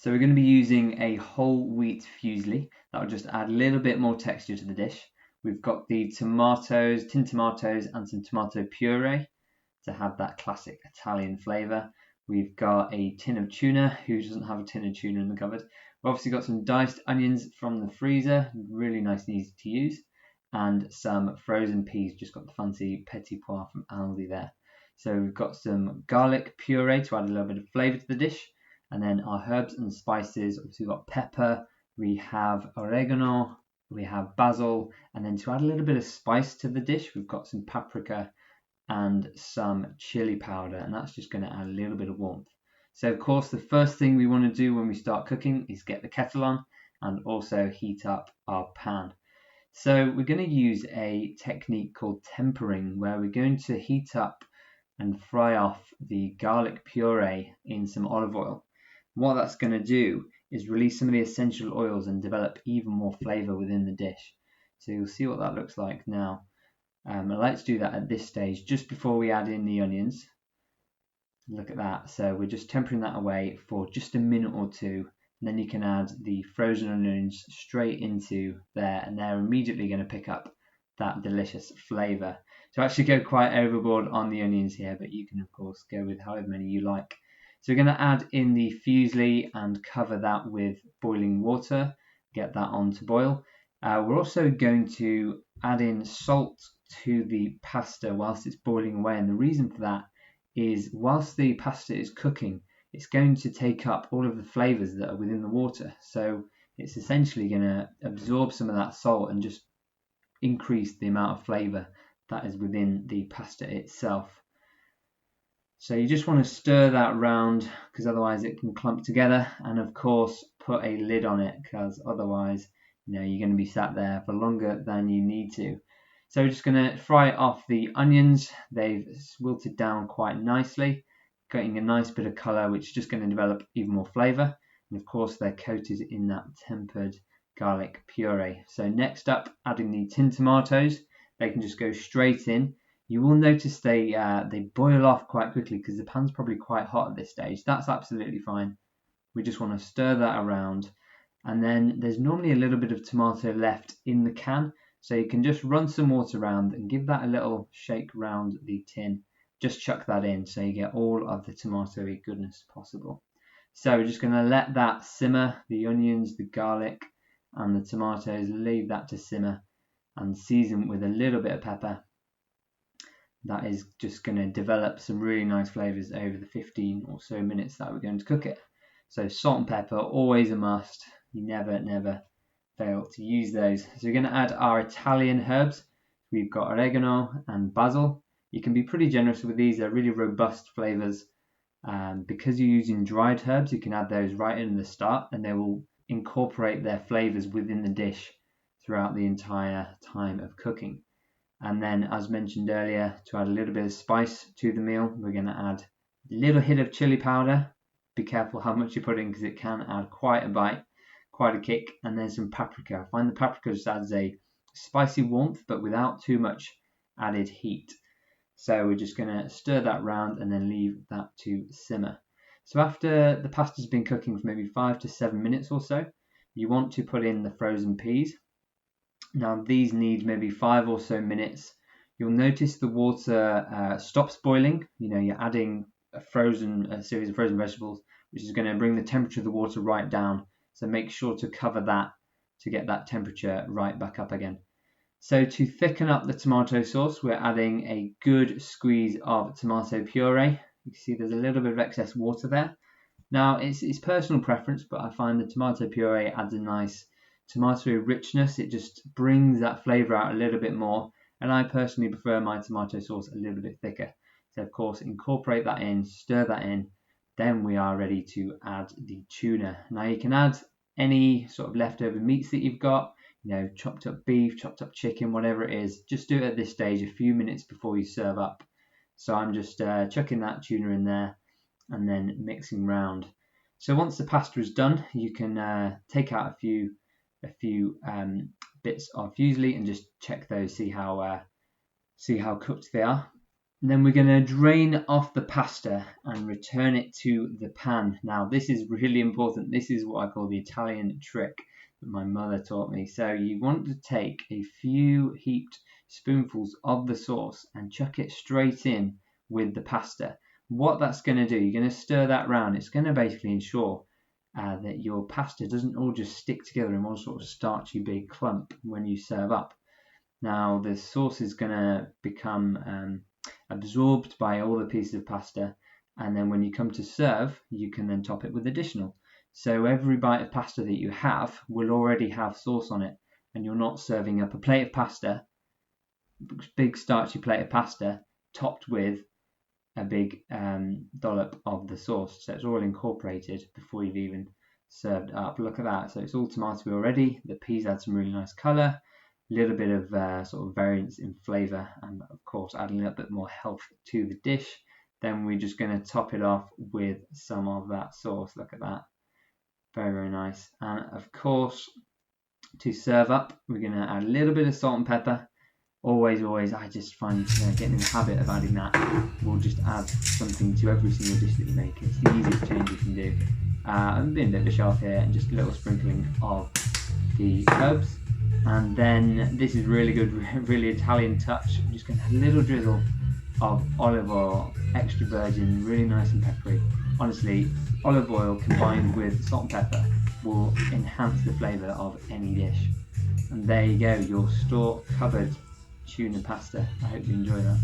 So we're going to be using a whole wheat fusilli. That will just add a little bit more texture to the dish. We've got the tomatoes, tinned tomatoes, and some tomato puree to have that classic Italian flavour. We've got a tin of tuna. Who doesn't have a tin of tuna in the cupboard? We've obviously got some diced onions from the freezer, really nice and easy to use, and some frozen peas. Just got the fancy petit pois from Aldi there. So we've got some garlic puree to add a little bit of flavour to the dish, and then our herbs and spices. Obviously we've got pepper, we have oregano, we have basil, and then to add a little bit of spice to the dish, we've got some paprika and some chili powder, and that's just going to add a little bit of warmth. So of course the first thing we want to do when we start cooking is get the kettle on and also heat up our pan. So we're going to use a technique called tempering, where we're going to heat up and fry off the garlic puree in some olive oil. What that's going to do is release some of the essential oils and develop even more flavour within the dish. So you'll see what that looks like now. I like to do that at this stage, just before we add in the onions. Look at that. So we're just tempering that away for just a minute or two. And then you can add the frozen onions straight into there, and they're immediately going to pick up that delicious flavour. So actually go quite overboard on the onions here, but you can of course go with however many you like. So we're going to add in the fusilli and cover that with boiling water, get that on to boil. We're also going to add in salt to the pasta whilst it's boiling away, and the reason for that is whilst the pasta is cooking, it's going to take up all of the flavours that are within the water. So it's essentially going to absorb some of that salt and just increase the amount of flavour that is within the pasta itself. So you just want to stir that round, because otherwise it can clump together, and of course put a lid on it, because otherwise you're going to be sat there for longer than you need to. So we're just going to fry off the onions. They've wilted down quite nicely, getting a nice bit of colour, which is just going to develop even more flavour. And of course they're coated in that tempered garlic puree. So next up, adding the tinned tomatoes. They can just go straight in. You will notice they boil off quite quickly because the pan's probably quite hot at this stage. That's absolutely fine. We just want to stir that around. And then there's normally a little bit of tomato left in the can, so you can just run some water around and give that a little shake round the tin. Just chuck that in so you get all of the tomatoey goodness possible. So we're just going to let that simmer, the onions, the garlic and the tomatoes, leave that to simmer and season with a little bit of pepper. That is just going to develop some really nice flavours over the 15 or so minutes that we're going to cook it. So salt and pepper, always a must. You never fail to use those. So we're going to add our Italian herbs. We've got oregano and basil. You can be pretty generous with these. They're really robust flavours. Because you're using dried herbs, you can add those right in the start, and they will incorporate their flavours within the dish throughout the entire time of cooking. And then, as mentioned earlier, to add a little bit of spice to the meal, we're going to add a little hit of chili powder. Be careful how much you put in, because it can add quite a bite, quite a kick. And then some paprika. I find the paprika just adds a spicy warmth, but without too much added heat. So we're just going to stir that round and then leave that to simmer. So after the pasta's been cooking for maybe 5 to 7 minutes or so, you want to put in the frozen peas. Now these need maybe 5 or so minutes. You'll notice the water stops boiling. You're adding a series of frozen vegetables, which is going to bring the temperature of the water right down. So make sure to cover that to get that temperature right back up again. So to thicken up the tomato sauce, we're adding a good squeeze of tomato puree. You can see there's a little bit of excess water there. Now it's personal preference, but I find the tomato puree adds a nice tomato richness. It just brings that flavour out a little bit more, and I personally prefer my tomato sauce a little bit thicker. So of course incorporate that in, stir that in, then we are ready to add the tuna. Now you can add any sort of leftover meats that you've got, chopped up beef, chopped up chicken, whatever it is. Just do it at this stage a few minutes before you serve up. So I'm just chucking that tuna in there and then mixing round. So once the pasta is done, you can take out a few bits of fusilli and just check those, see how cooked they are. And then we're going to drain off the pasta and return it to the pan. Now this is really important. This is what I call the Italian trick that my mother taught me. So you want to take a few heaped spoonfuls of the sauce and chuck it straight in with the pasta. What that's going to do, you're going to stir that round. It's going to basically ensure that your pasta doesn't all just stick together in one sort of starchy big clump when you serve up. Now the sauce is going to become absorbed by all the pieces of pasta, and then when you come to serve you can then top it with additional. So every bite of pasta that you have will already have sauce on it, and you're not serving up a plate of pasta, big starchy plate of pasta topped with a big dollop of the sauce. So it's all incorporated before you've even served up. Look at that. So it's all tomatoey already. The peas add some really nice colour, a little bit of sort of variance in flavour, and of course adding a little bit more health to the dish. Then we're just going to top it off with some of that sauce. Look at that. Very, very nice. And of course, to serve up, we're going to add a little bit of salt and pepper. Always, I just find getting in the habit of adding that will just add something to every single dish that you make. It's the easiest change you can do. I'm being a bit of a shelf here, and just a little sprinkling of the herbs. And then this is really good, really Italian touch. I'm just going to have a little drizzle of olive oil, extra virgin, really nice and peppery. Honestly, olive oil combined with salt and pepper will enhance the flavour of any dish. And there you go, your store cupboard tuna pasta. I hope you enjoy that.